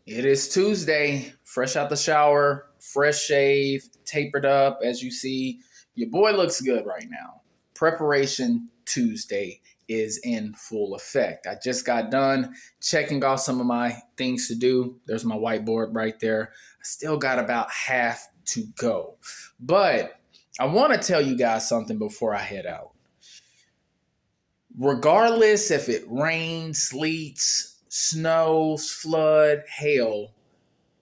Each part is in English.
It is Tuesday, fresh out the shower, fresh shave, tapered up. As you see, your boy looks good right now. Preparation Tuesday is in full effect. I just got done checking off some of my things to do. There's my whiteboard right there. I still got about half to go. But I want to tell you guys something before I head out. Regardless if it rains, sleets, snows, flood, hail,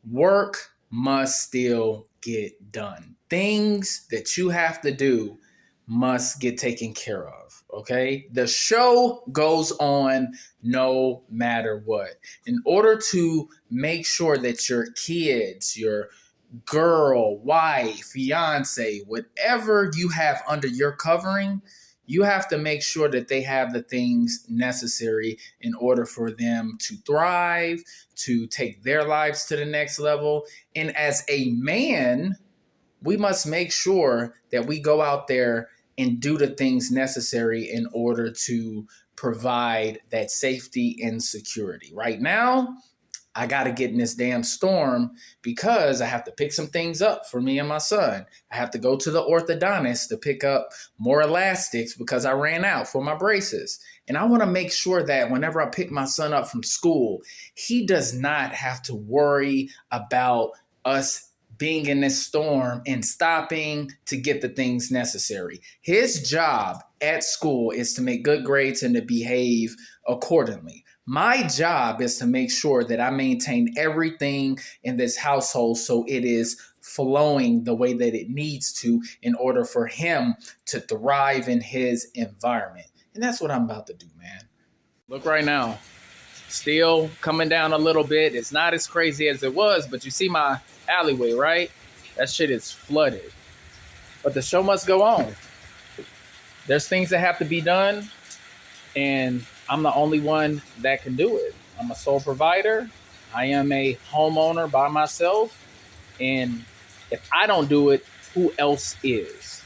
work must still get done. Things that you have to do must get taken care of, okay? The show goes on no matter what. In order to make sure that your kids, your girl, wife, fiance, whatever you have under your covering, you have to make sure that they have the things necessary in order for them to thrive, to take their lives to the next level. And as a man, we must make sure that we go out there and do the things necessary in order to provide that safety and security. Right now, I got to get in this damn storm because I have to pick some things up for me and my son. I have to go to the orthodontist to pick up more elastics because I ran out for my braces. And I want to make sure that whenever I pick my son up from school, he does not have to worry about us being in this storm and stopping to get the things necessary. His job at school is to make good grades and to behave accordingly. My job is to make sure that I maintain everything in this household so it is flowing the way that it needs to in order for him to thrive in his environment. And that's what I'm about to do, man. Look right now, still coming down a little bit. It's not as crazy as it was, but you see my alleyway, right? That shit is flooded. But the show must go on. There's things that have to be done, and I'm the only one that can do it. I'm a sole provider. I am a homeowner by myself. And if I don't do it, who else is?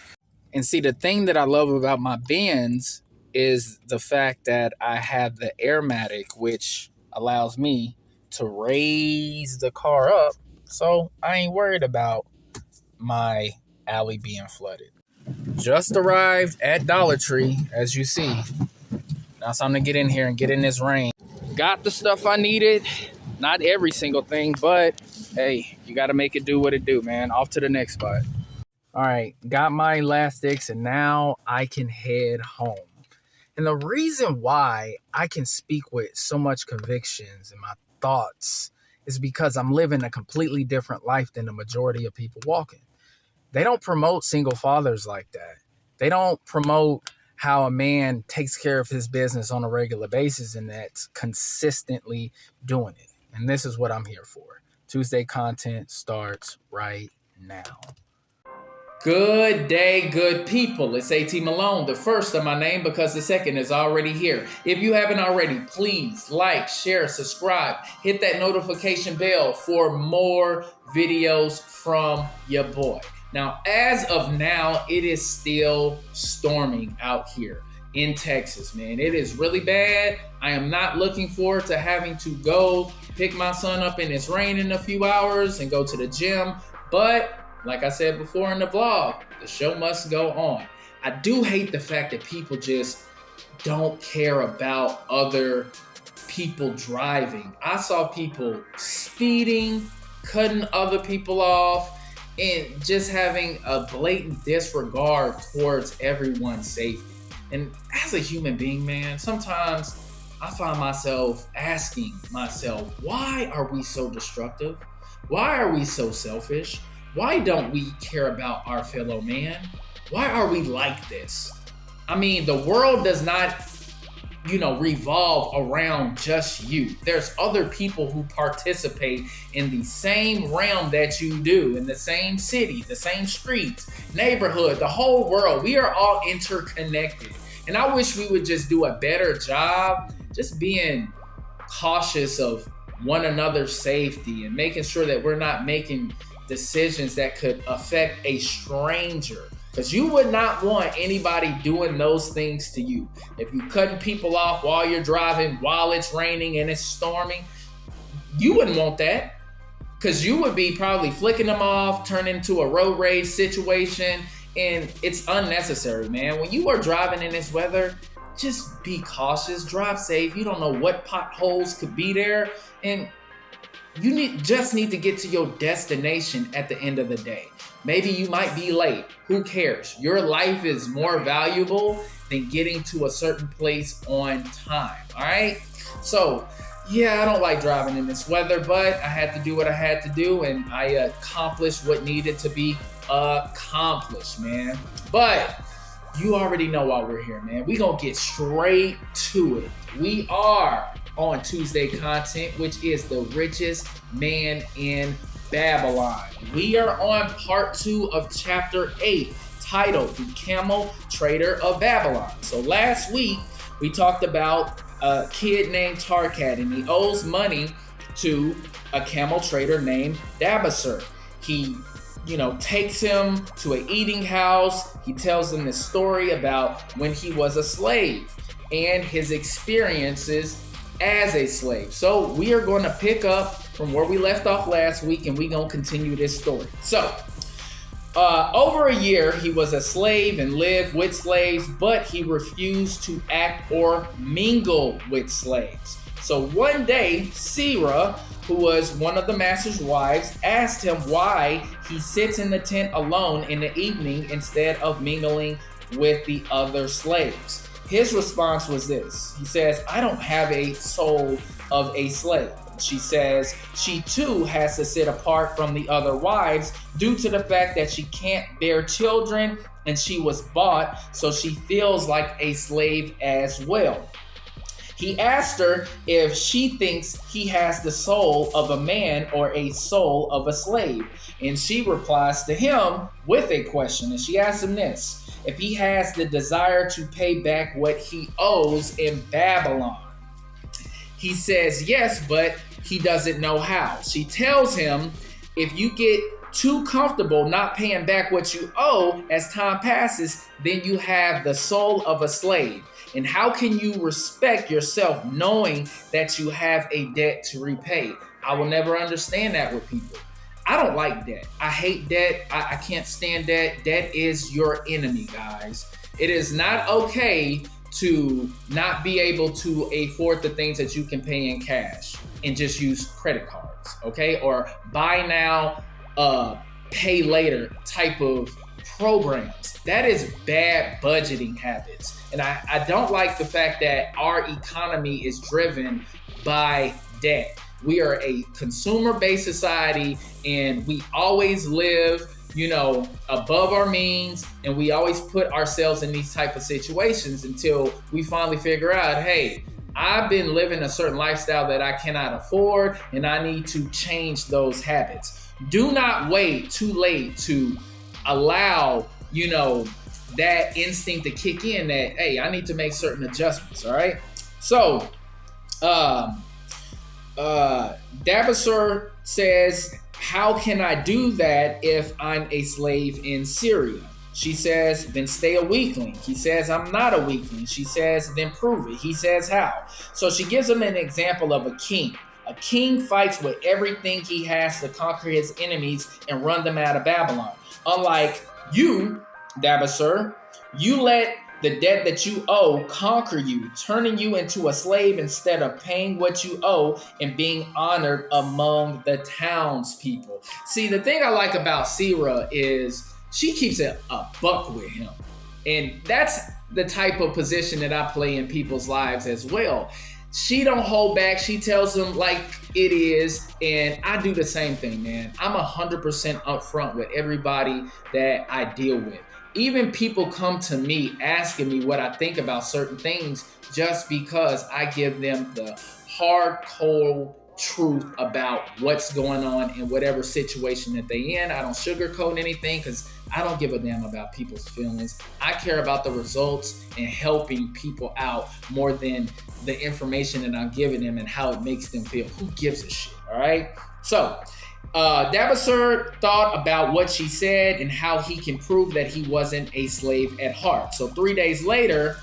And see, the thing that I love about my Benz is the fact that I have the Airmatic, which allows me to raise the car up. So I ain't worried about my alley being flooded. Just arrived at Dollar Tree, as you see. Now it's time to get in here and get in this rain. Got the stuff I needed. Not every single thing, but hey, you got to make it do what it do, man. Off to the next spot. All right, got my elastics, and now I can head home. And the reason why I can speak with so much convictions in my thoughts is because I'm living a completely different life than the majority of people walking. They don't promote single fathers like that. They don't promote how a man takes care of his business on a regular basis and that's consistently doing it. And this is what I'm here for. Tuesday content starts right now. Good day, good people. It's AT Malone, the first of my name because the second is already here. If you haven't already, please like, share, subscribe, hit that notification bell for more videos from your boy. Now, as of now, it is still storming out here in Texas, man. It is really bad. I am not looking forward to having to go pick my son up in this rain in a few hours and go to the gym. But like I said before in the vlog, the show must go on. I do hate the fact that people just don't care about other people driving. I saw people speeding, cutting other people off, and just having a blatant disregard towards everyone's safety. And as a human being, man, sometimes I find myself asking myself, why are we so destructive? Why are we so selfish? Why don't we care about our fellow man? Why are we like this? I mean, the world does not, revolve around just you. There's other people who participate in the same realm that you do, in the same city, the same streets, neighborhood, the whole world. We are all interconnected. And I wish we would just do a better job just being cautious of one another's safety and making sure that we're not making decisions that could affect a stranger. Because you would not want anybody doing those things to you. If you're cutting people off while you're driving, while it's raining and it's storming, You wouldn't want that. Because you would be probably flicking them off, turn into a road rage situation, and it's unnecessary, man. When you are driving in this weather, just be cautious, drive safe. You don't know what potholes could be there, and you just need to get to your destination at the end of the day. Maybe you might be late. Who cares? Your life is more valuable than getting to a certain place on time. All right? So, yeah, I don't like driving in this weather, but I had to do what I had to do, and I accomplished what needed to be accomplished, man. But you already know why we're here, man. We gonna get straight to it. We are on Tuesday content, which is the richest man in Babylon. We are on part 2 of chapter 8, titled The Camel Trader of Babylon. So last week, we talked about a kid named Tarkat, and he owes money to a camel trader named Dabasir. He, takes him to an eating house. He tells him this story about when he was a slave and his experiences as a slave. So we are going to pick up from where we left off last week, and we're going to continue this story. So over a year, he was a slave and lived with slaves, but he refused to act or mingle with slaves. So one day, Sarah, who was one of the master's wives, asked him why he sits in the tent alone in the evening instead of mingling with the other slaves. His response was this. He says, "I don't have a soul of a slave." She says she too has to sit apart from the other wives due to the fact that she can't bear children and she was bought, so she feels like a slave as well. He asked her if she thinks he has the soul of a man or a soul of a slave. And she replies to him with a question. And she asks him this: if he has the desire to pay back what he owes in Babylon. He says yes, but he doesn't know how. She tells him, if you get too comfortable not paying back what you owe as time passes, then you have the soul of a slave. And how can you respect yourself knowing that you have a debt to repay? I will never understand that with people. I don't like debt. I hate debt. I can't stand debt. Debt is your enemy, guys. It is not okay to not be able to afford the things that you can pay in cash and just use credit cards, okay? Or buy now, pay later type of programs. That is bad budgeting habits. And I don't like the fact that our economy is driven by debt. We are a consumer-based society, and we always live above our means, and we always put ourselves in these type of situations until we finally figure out, hey, I've been living a certain lifestyle that I cannot afford, and I need to change those habits. Do not wait too late to allow, that instinct to kick in that, hey, I need to make certain adjustments, all right? So, Dabasir says, how can I do that if I'm a slave in Syria? She says, then stay a weakling. He says, I'm not a weakling. She says, then prove it. He says, how? So she gives him an example of a king. A king fights with everything he has to conquer his enemies and run them out of Babylon. Unlike you, Dabasir, you let the debt that you owe conquer you, turning you into a slave instead of paying what you owe and being honored among the townspeople. See, the thing I like about Sarah is she keeps it a buck with him. And that's the type of position that I play in people's lives as well. She don't hold back. She tells them like it is. And I do the same thing, man. I'm 100% upfront with everybody that I deal with. Even people come to me asking me what I think about certain things just because I give them the hard, cold truth about what's going on in whatever situation that they in. I don't sugarcoat anything because I don't give a damn about people's feelings. I care about the results and helping people out more than the information that I'm giving them and how it makes them feel. Who gives a shit, all right? So, Dabasir thought about what she said and how he can prove that he wasn't a slave at heart. So 3 days later,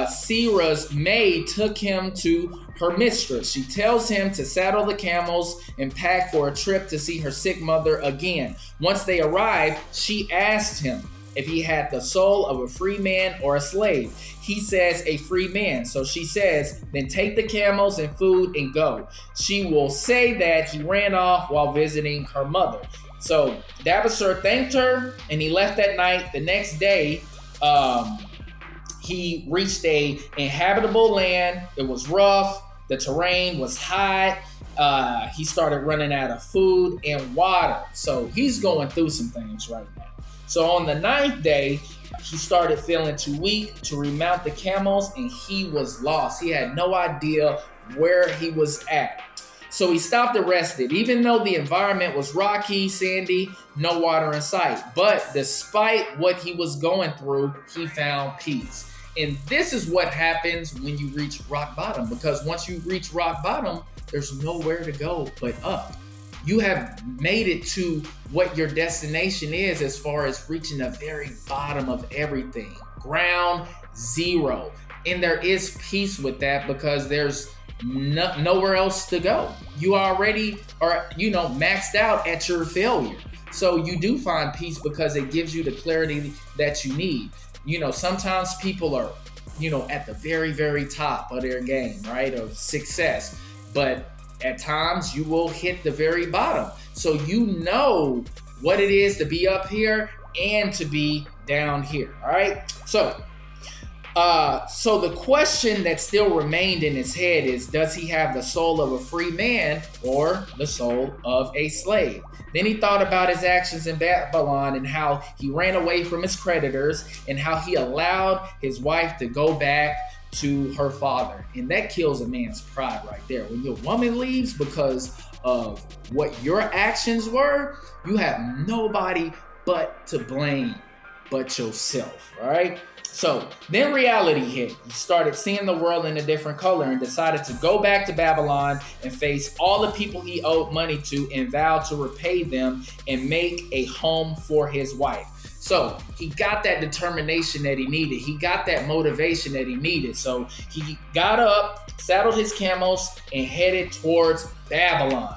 Sirah's maid took him to her mistress. She tells him to saddle the camels and pack for a trip to see her sick mother again. Once they arrived, she asked him if he had the soul of a free man or a slave. He says a free man. So she says, then take the camels and food and go. She will say that he ran off while visiting her mother. So Dabasir thanked her and he left that night. The next day, he reached a inhabitable land. It was rough. The terrain was hot. He started running out of food and water. So he's going through some things right now. So on the 9th day, he started feeling too weak to remount the camels and he was lost. He had no idea where he was at. So he stopped and rested. Even though the environment was rocky, sandy, no water in sight. But despite what he was going through, he found peace. And this is what happens when you reach rock bottom, because once you reach rock bottom, there's nowhere to go but up. You have made it to what your destination is as far as reaching the very bottom of everything. Ground zero. And there is peace with that because there's nowhere else to go. You already are, maxed out at your failure. So you do find peace because it gives you the clarity that you need. Sometimes people are, at the very, very top of their game, right, of success. But at times you will hit the very bottom. So you know what it is to be up here and to be down here, all right? So the question that still remained in his head is, does he have the soul of a free man or the soul of a slave? Then he thought about his actions in Babylon and how he ran away from his creditors and how he allowed his wife to go back to her father. And that kills a man's pride right there. When your woman leaves because of what your actions were, you have nobody but to blame but yourself, all right? So then reality hit. He started seeing the world in a different color and decided to go back to Babylon and face all the people he owed money to and vow to repay them and make a home for his wife. So he got that determination that he needed. He got that motivation that he needed. So he got up, saddled his camels, and headed towards Babylon.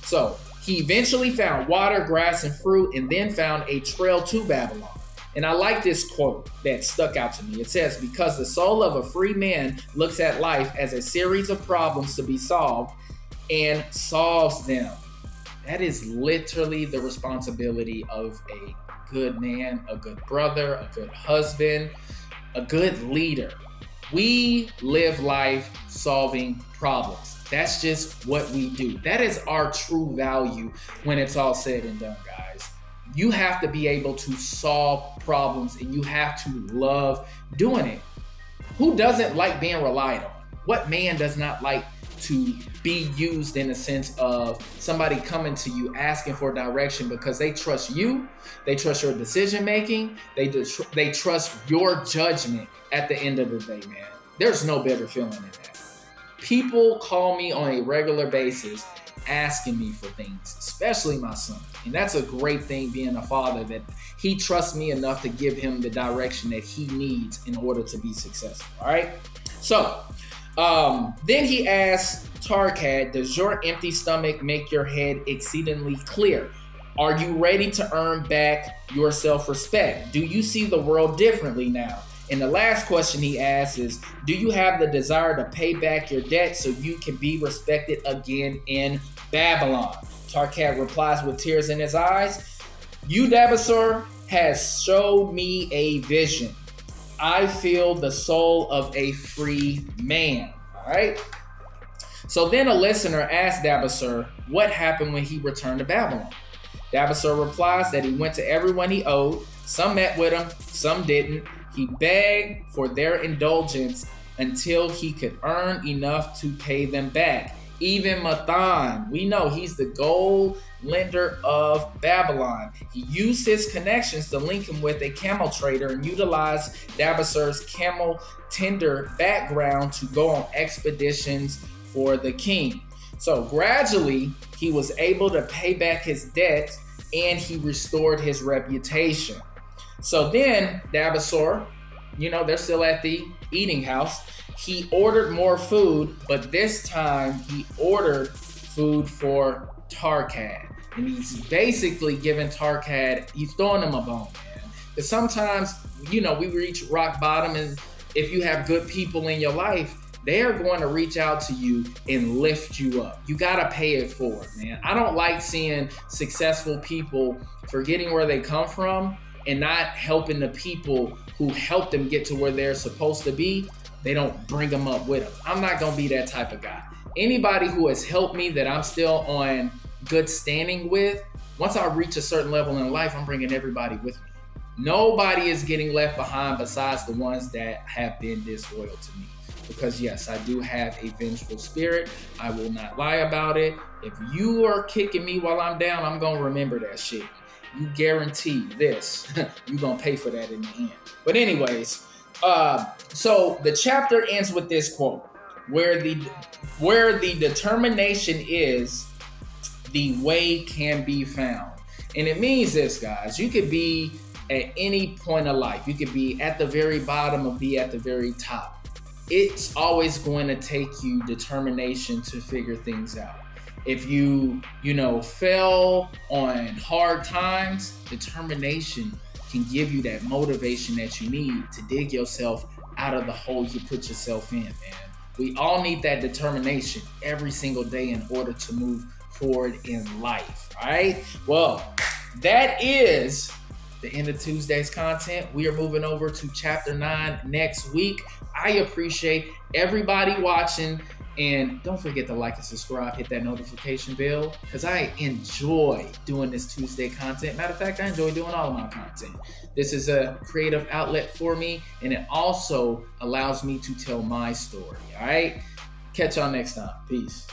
So he eventually found water, grass, and fruit, and then found a trail to Babylon. And I like this quote that stuck out to me. It says, because the soul of a free man looks at life as a series of problems to be solved and solves them. That is literally the responsibility of a good man, a good brother, a good husband, a good leader. We live life solving problems. That's just what we do. That is our true value when it's all said and done, guys. You have to be able to solve problems and you have to love doing it. Who doesn't like being relied on? What man does not like to be used in a sense of somebody coming to you asking for direction because they trust you, they trust your decision making, they trust your judgment at the end of the day, man. There's no better feeling than that. People call me on a regular basis asking me for things, especially my son. And that's a great thing being a father, that he trusts me enough to give him the direction that he needs in order to be successful. All right. So then he asked Tarkat, does your empty stomach make your head exceedingly clear? Are you ready to earn back your self-respect? Do you see the world differently now? And the last question he asks is, do you have the desire to pay back your debt so you can be respected again in Babylon? Tarkat replies with tears in his eyes, you, Dabasir, has showed me a vision. I feel the soul of a free man. All right. So then a listener asked Dabasir what happened when he returned to Babylon. Dabasir replies that he went to everyone he owed. Some met with him, some didn't. He begged for their indulgence until he could earn enough to pay them back. Even Mathan, we know he's the gold lender of Babylon. He used his connections to link him with a camel trader and utilized Dabasir's camel tender background to go on expeditions for the king. So gradually, he was able to pay back his debt and he restored his reputation. So then Dabasir they're still at the eating house. He ordered more food, but this time he ordered food for Tarkad. And he's basically giving Tarkad, he's throwing him a bone, man. Because sometimes, we reach rock bottom, and if you have good people in your life, they are going to reach out to you and lift you up. You got to pay it forward, man. I don't like seeing successful people forgetting where they come from and not helping the people who helped them get to where they're supposed to be. They don't bring them up with them. I'm not going to be that type of guy. Anybody who has helped me that I'm still on good standing with, once I reach a certain level in life, I'm bringing everybody with me. Nobody is getting left behind besides the ones that have been disloyal to me. Because yes, I do have a vengeful spirit. I will not lie about it. If you are kicking me while I'm down, I'm going to remember that shit. You guarantee this. You're going to pay for that in the end. But anyways, so the chapter ends with this quote, where the determination is, the way can be found. And it means this, guys. You could be at any point of life. You could be at the very bottom or be at the very top. It's always going to take you determination to figure things out. If you fell on hard times, determination can give you that motivation that you need to dig yourself out of the hole you put yourself in, man. We all need that determination every single day in order to move forward in life, all right? Well, that is the end of Tuesday's content. We are moving over to chapter 9 next week. I appreciate everybody watching, and don't forget to like and subscribe, hit that notification bell, because I enjoy doing this Tuesday content. Matter of fact, I enjoy doing all of my content. This is a creative outlet for me, and it also allows me to tell my story, all right? Catch y'all next time. Peace.